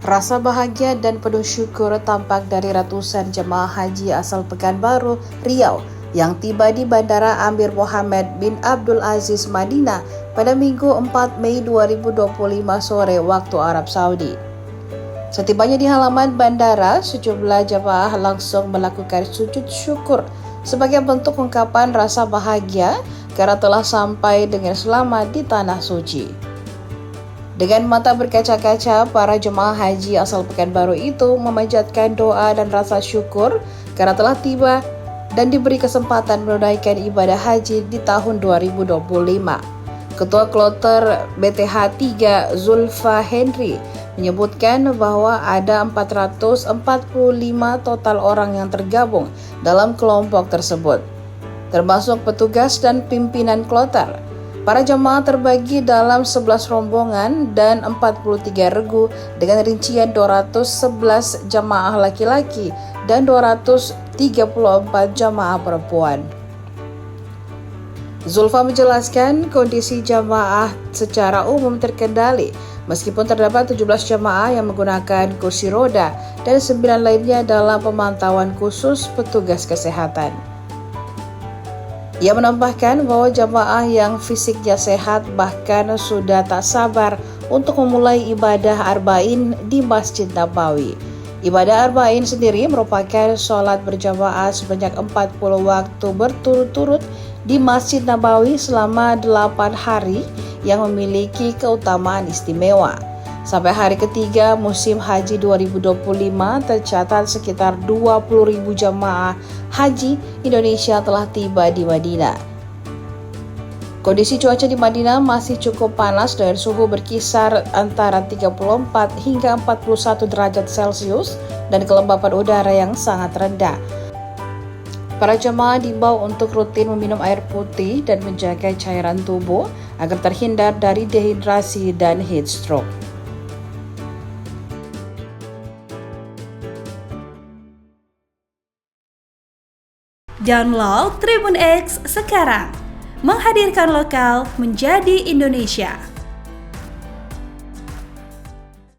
Rasa bahagia dan penuh syukur tampak dari ratusan jemaah haji asal Pekanbaru, Riau yang tiba di Bandara Amir Mohammed bin Abdul Aziz Madinah pada Minggu 4 Mei 2025 sore waktu Arab Saudi. Setibanya di halaman bandara, sejumlah jemaah langsung melakukan sujud syukur sebagai bentuk ungkapan rasa bahagia karena telah sampai dengan selamat di Tanah Suci. Dengan mata berkaca-kaca, para jemaah haji asal Pekanbaru itu memanjatkan doa dan rasa syukur karena telah tiba dan diberi kesempatan menunaikan ibadah haji di tahun 2025. Ketua Kloter BTH 3 Zulfa Henry menyebutkan bahwa ada 445 total orang yang tergabung dalam kelompok tersebut, termasuk petugas dan pimpinan kloter. Para jemaah terbagi dalam 11 rombongan dan 43 regu dengan rincian 211 jemaah laki-laki dan 234 jemaah perempuan. Zulfa menjelaskan kondisi jemaah secara umum terkendali meskipun terdapat 17 jemaah yang menggunakan kursi roda dan 9 lainnya dalam pemantauan khusus petugas kesehatan. Ia menambahkan bahwa jemaah yang fisiknya sehat bahkan sudah tak sabar untuk memulai ibadah Arba'in di Masjid Nabawi. Ibadah Arba'in sendiri merupakan sholat berjamaah sebanyak 40 waktu berturut-turut di Masjid Nabawi selama 8 hari yang memiliki keutamaan istimewa. Sampai hari ketiga musim haji 2025 tercatat sekitar 20.000 jamaah haji Indonesia telah tiba di Madinah. Kondisi cuaca di Madinah masih cukup panas dengan suhu berkisar antara 34 hingga 41 derajat Celcius dan kelembapan udara yang sangat rendah. Para jemaah diimbau untuk rutin meminum air putih dan menjaga cairan tubuh agar terhindar dari dehidrasi dan heat stroke. Download Tribun X sekarang, menghadirkan lokal menjadi Indonesia.